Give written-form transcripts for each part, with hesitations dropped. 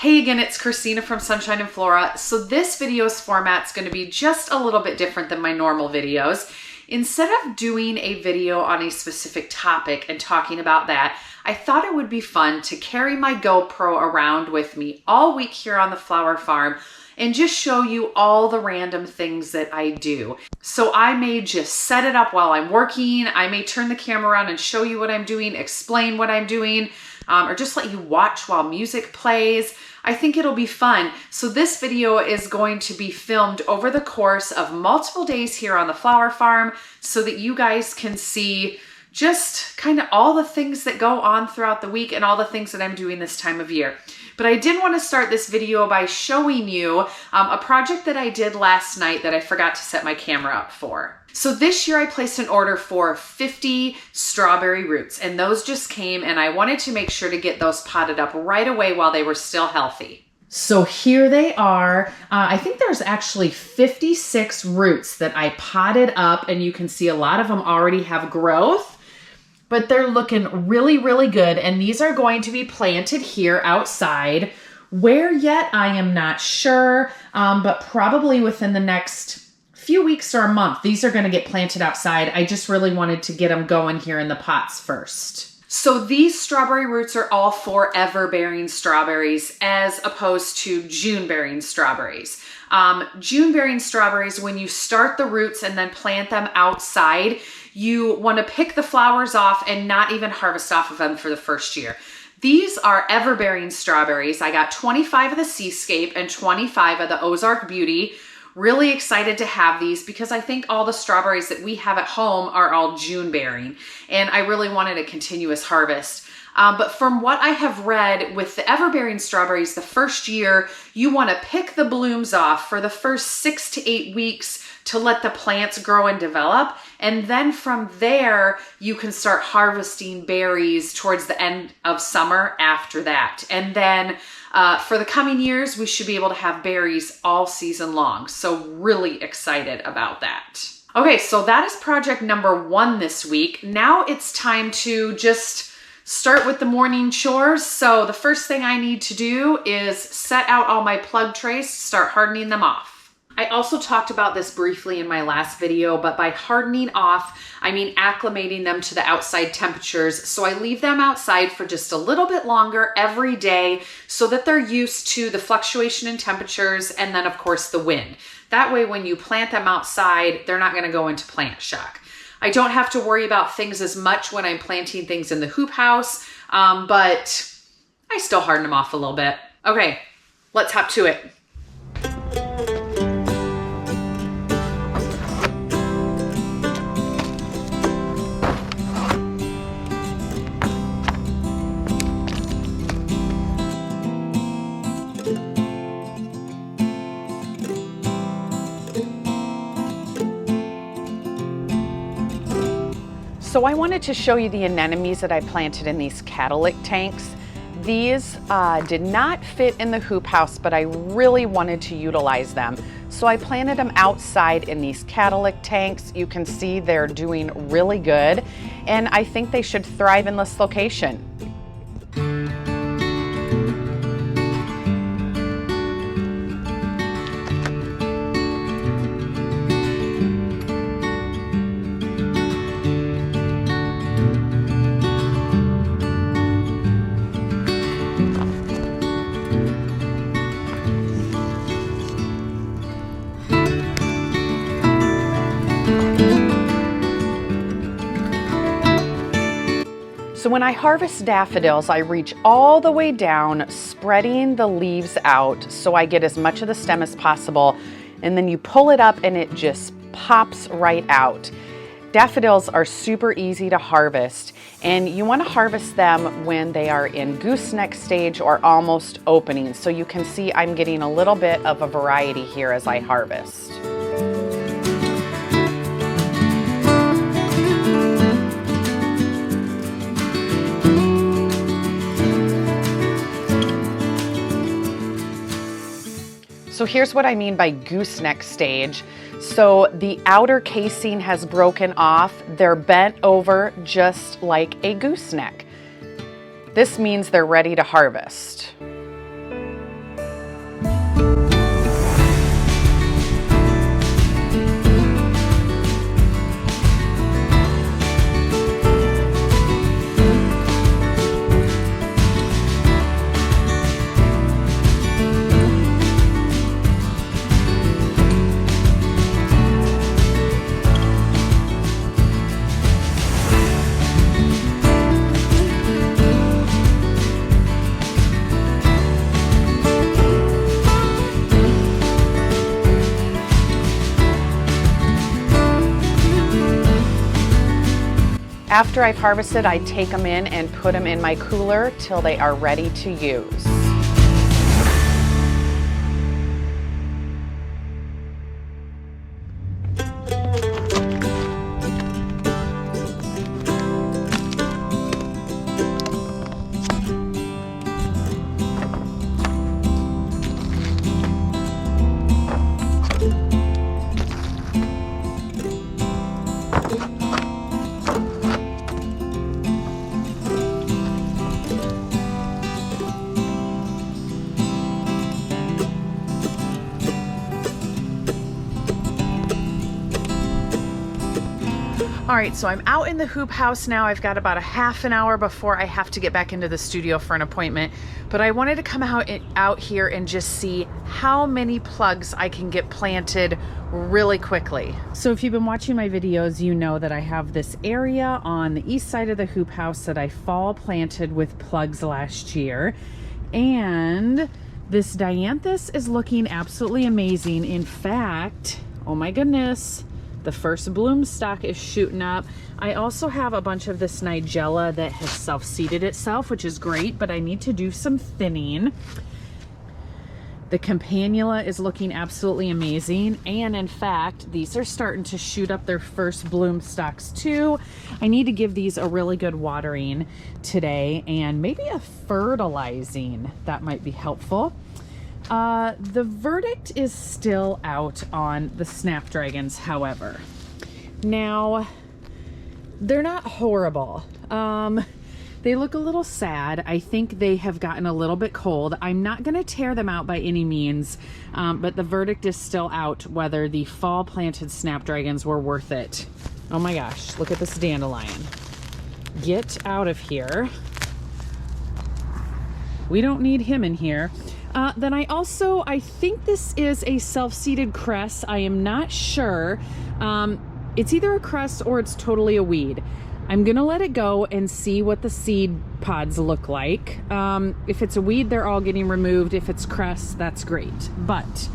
Hey again, it's Christina from Sunshine and Flora. So this video's format's going to be just a little bit different than my normal videos. Instead of doing a video on a specific topic and talking about that, I thought it would be fun to carry my GoPro around with me all week here on the flower farm and just show you all the random things that I do. So I may just set it up while I'm working. I may turn the camera around and show you what I'm doing, explain what I'm doing, or just let you watch while music plays. I think it'll be fun. So this video is going to be filmed over the course of multiple days here on the flower farm so that you guys can see just kind of all the things that go on throughout the week and all the things that I'm doing this time of year. But I did want to start this video by showing you a project that I did last night that I forgot to set my camera up for. So this year I placed an order for 50 strawberry roots, and those just came, and I wanted to make sure to get those potted up right away while they were still healthy. So here they are. I think there's actually 56 roots that I potted up, and you can see a lot of them already have growth. But they're looking really, really good. And these are going to be planted here outside. Where yet, I am not sure, but probably within the next few weeks or a month, these are gonna get planted outside. I just really wanted to get them going here in the pots first. So these strawberry roots are all forever-bearing strawberries as opposed to June-bearing strawberries. June-bearing strawberries, when you start the roots and then plant them outside, you want to pick the flowers off and not even harvest off of them for the first year. These are ever-bearing strawberries. I got 25 of the Seascape and 25 of the Ozark Beauty. Really excited to have these because I think all the strawberries that we have at home are all June-bearing, and I really wanted a continuous harvest. But from what I have read with the ever-bearing strawberries, the first year, you want to pick the blooms off for the first 6 to 8 weeks to let the plants grow and develop. And then from there, you can start harvesting berries towards the end of summer after that. And then for the coming years, we should be able to have berries all season long. So really excited about that. Okay, so that is project number 1 this week. Now it's time to just start with the morning chores. So the first thing I need to do is set out all my plug trays, start hardening them off. I also talked about this briefly in my last video, but by hardening off, I mean acclimating them to the outside temperatures. So I leave them outside for just a little bit longer every day so that they're used to the fluctuation in temperatures and then of course the wind. That way when you plant them outside, they're not gonna go into plant shock. I don't have to worry about things as much when I'm planting things in the hoop house, but I still harden them off a little bit. Okay, let's hop to it. So I wanted to show you the anemones that I planted in these catalytic tanks. These did not fit in the hoop house, but I really wanted to utilize them. So I planted them outside in these catalytic tanks. You can see they're doing really good, and I think they should thrive in this location. So when I harvest daffodils, I reach all the way down, spreading the leaves out so I get as much of the stem as possible. And then you pull it up and it just pops right out. Daffodils are super easy to harvest, and you want to harvest them when they are in gooseneck stage or almost opening. So you can see I'm getting a little bit of a variety here as I harvest. So here's what I mean by gooseneck stage. So the outer casing has broken off. They're bent over just like a gooseneck. This means they're ready to harvest. After I've harvested, I take them in and put them in my cooler till they are ready to use. All right, so I'm out in the hoop house now. I've got about a half an hour before I have to get back into the studio for an appointment, but I wanted to come out here and just see how many plugs I can get planted really quickly. So if you've been watching my videos, you know that I have this area on the east side of the hoop house that I fall planted with plugs last year. And this dianthus is looking absolutely amazing. In fact, oh my goodness, the first bloom stalk is shooting up. I also have a bunch of this nigella that has self-seeded itself, which is great, but I need to do some thinning. The campanula is looking absolutely amazing. And in fact, these are starting to shoot up their first bloom stalks too. I need to give these a really good watering today and maybe a fertilizing. That might be helpful. The verdict is still out on the snapdragons, however. Now, they're not horrible. They look a little sad. I think they have gotten a little bit cold. I'm not going to tear them out by any means, but the verdict is still out whether the fall planted snapdragons were worth it. Oh my gosh, look at this dandelion. Get out of here. We don't need him in here. Then I think this is a self-seeded cress. I am not sure. It's either a cress or it's totally a weed. I'm gonna let it go and see what the seed pods look like. If it's a weed, they're all getting removed. If it's cress, that's great. But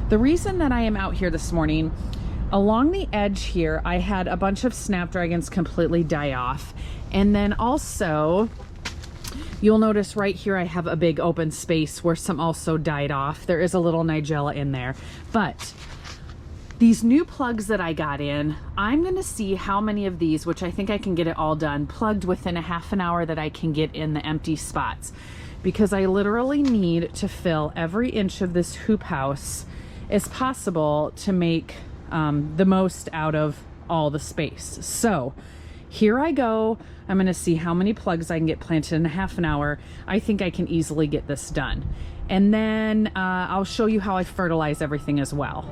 the reason that I am out here this morning, along the edge here, I had a bunch of snapdragons completely die off. And then also, you'll notice right here I have a big open space where some also died off. There is a little nigella in there. But these new plugs that I got in, I'm gonna see how many of these, which I think I can get it all done, plugged within a half an hour that I can get in the empty spots. Because I literally need to fill every inch of this hoop house as possible to make the most out of all the space. So here I go. I'm gonna see how many plugs I can get planted in a half an hour. I think I can easily get this done. And then I'll show you how I fertilize everything as well.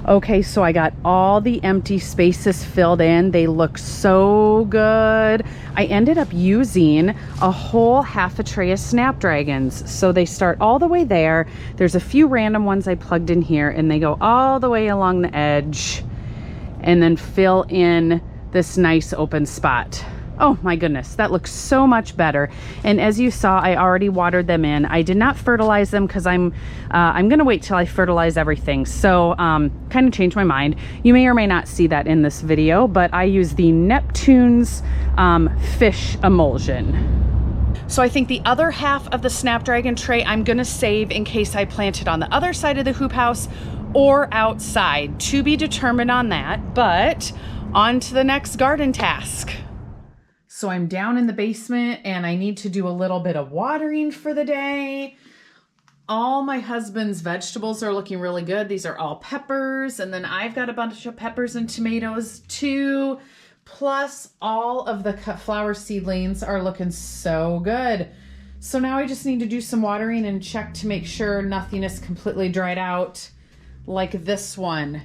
Okay, so I got all the empty spaces filled in. They look so good. I ended up using a whole half a tray of snapdragons. So they start all the way there. There's a few random ones I plugged in here and they go all the way along the edge and then fill in this nice open spot. Oh my goodness, that looks so much better. And as you saw, I already watered them in. I did not fertilize them because I'm gonna wait till I fertilize everything. So kind of changed my mind. You may or may not see that in this video, but I use the Neptune's fish emulsion. So I think the other half of the snapdragon tray I'm gonna save in case I plant it on the other side of the hoop house or outside. To be determined on that, but on to the next garden task. So I'm down in the basement and I need to do a little bit of watering for the day. All my husband's vegetables are looking really good. These are all peppers. And then I've got a bunch of peppers and tomatoes too. plus all of the cut flower seedlings are looking so good. So now I just need to do some watering and check to make sure nothing is completely dried out like this one.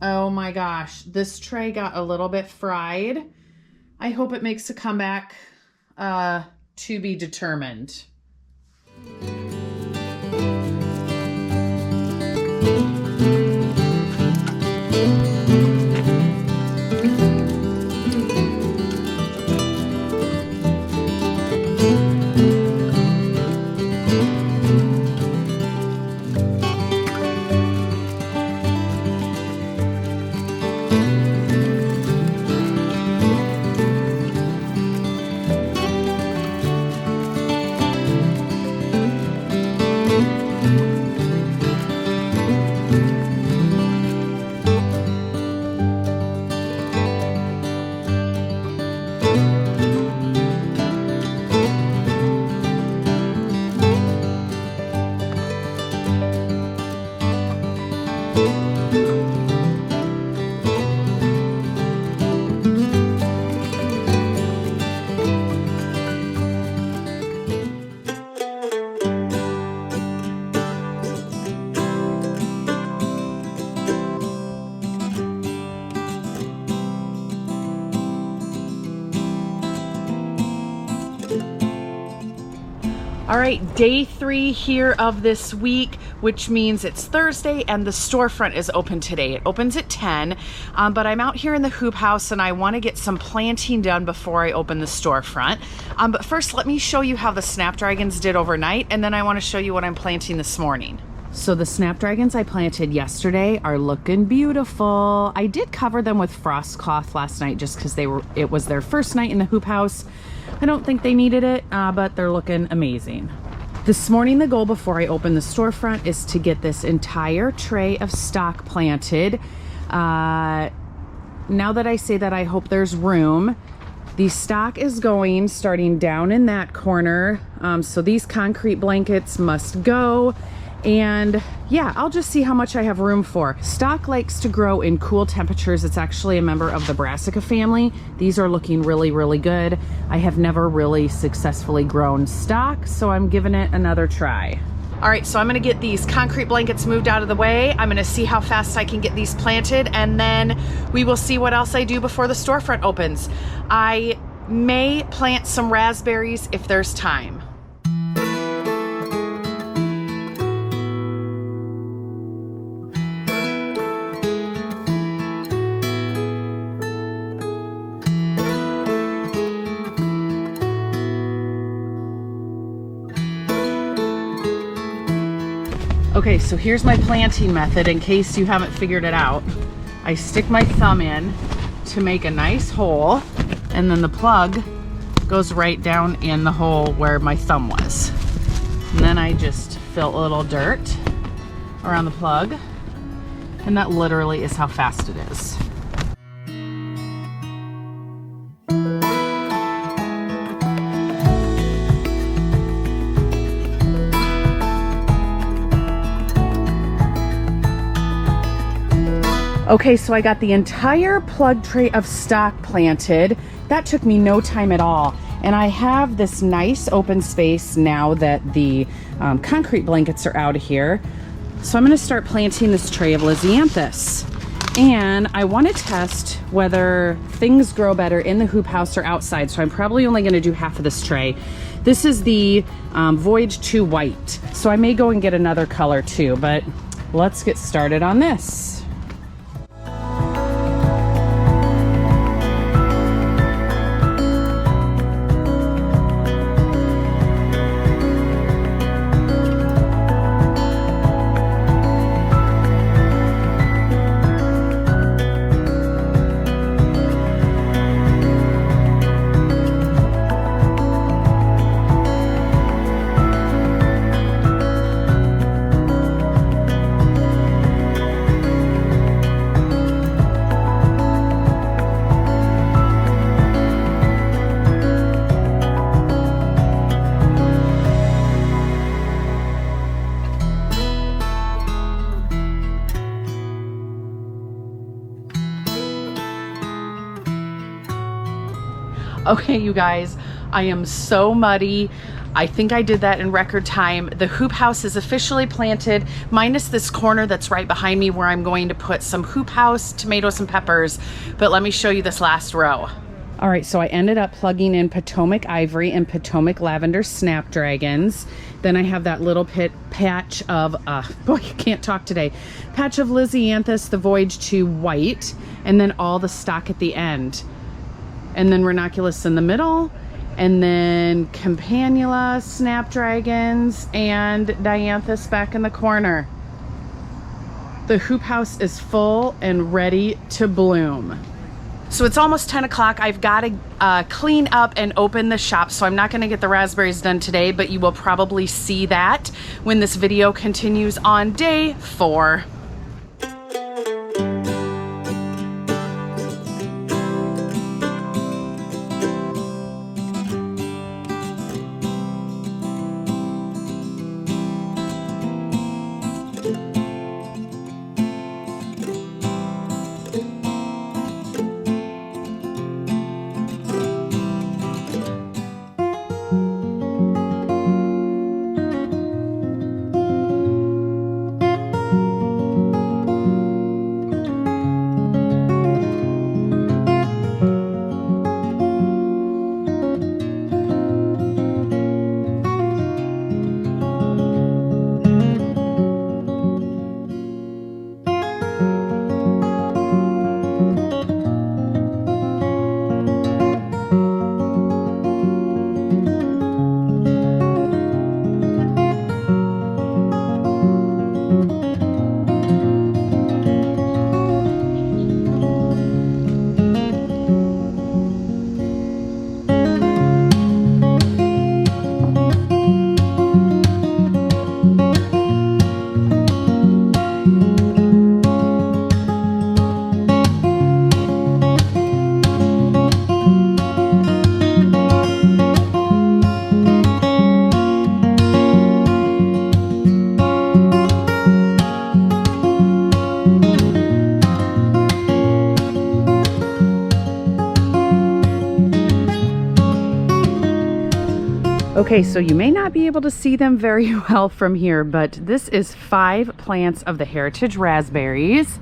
Oh my gosh, this tray got a little bit fried. I hope it makes a comeback, to be determined. All right, day 3 here of this week, which means it's Thursday and the storefront is open today. It opens at 10, but I'm out here in the hoop house and I want to get some planting done before I open the storefront. But first, let me show you how the snapdragons did overnight, and then I want to show you what I'm planting this morning. So the snapdragons I planted yesterday are looking beautiful. I did cover them with frost cloth last night just because it was their first night in the hoop house. I don't think they needed it, but they're looking amazing. This morning, the goal before I open the storefront is to get this entire tray of stock planted. Now that I say that, I hope there's room. The stock is going starting down in that corner. So these concrete blankets must go. And yeah, I'll just see how much I have room for. Stock likes to grow in cool temperatures. It's actually a member of the brassica family. These are looking really, really good. I have never really successfully grown stock, so I'm giving it another try. All right, so I'm gonna get these concrete blankets moved out of the way. I'm gonna see how fast I can get these planted, and then we will see what else I do before the storefront opens. I may plant some raspberries if there's time. Okay, so here's my planting method in case you haven't figured it out. I stick my thumb in to make a nice hole, and then the plug goes right down in the hole where my thumb was. And then I just fill a little dirt around the plug, and that literally is how fast it is. Okay, so I got the entire plug tray of stock planted. That took me no time at all. And I have this nice open space now that the concrete blankets are out of here. So I'm gonna start planting this tray of Lisianthus. And I wanna test whether things grow better in the hoop house or outside. So I'm probably only gonna do half of this tray. This is the Voyage 2 White. So I may go and get another color too, but let's get started on this. Okay, you guys, I am so muddy. I think I did that in record time. The hoop house is officially planted, minus this corner that's right behind me where I'm going to put some hoop house, tomatoes, and peppers. But let me show you this last row. All right, so I ended up plugging in Potomac Ivory and Potomac Lavender Snapdragons. Then I have that little patch of, boy, you can't talk today, patch of Lysianthus, the Voyage to White, and then all the stock at the end. And then Ranunculus in the middle, and then Campanula, Snapdragons, and Dianthus back in the corner. The hoop house is full and ready to bloom. So it's almost 10 o'clock. I've got to clean up and open the shop, so I'm not going to get the raspberries done today, but you will probably see that when this video continues on day 4. Okay, so you may not be able to see them very well from here, but this is 5 plants of the heritage raspberries.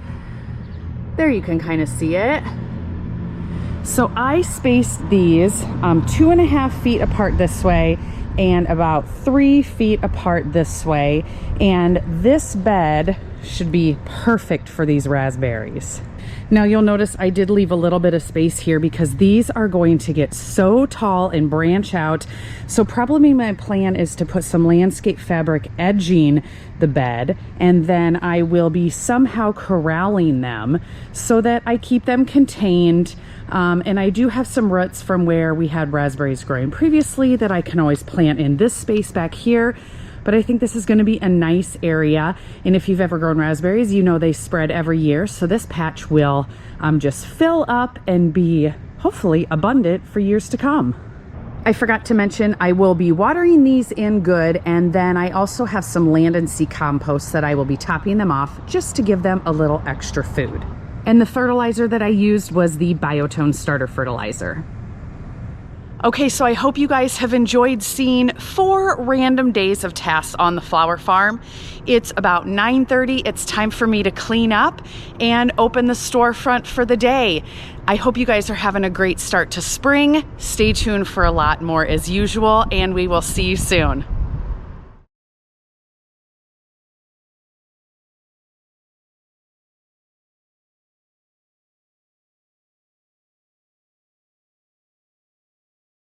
There you can kind of see it. So I spaced these 2.5 feet apart this way and about 3 feet apart this way. And this bed should be perfect for these raspberries. Now you'll notice I did leave a little bit of space here because these are going to get so tall and branch out. So probably my plan is to put some landscape fabric edging the bed, and then I will be somehow corralling them so that I keep them contained. And I do have some roots from where we had raspberries growing previously that I can always plant in this space back here. But I think this is going to be a nice area. And if you've ever grown raspberries, you know they spread every year. So this patch will just fill up and be hopefully abundant for years to come. I forgot to mention I will be watering these in good, and then I also have some land and sea compost that I will be topping them off just to give them a little extra food. And the fertilizer that I used was the Biotone starter fertilizer. Okay, so I hope you guys have enjoyed seeing 4 random days of tasks on the flower farm. It's about 9:30. It's time for me to clean up and open the storefront for the day. I hope you guys are having a great start to spring. Stay tuned for a lot more as usual, and we will see you soon.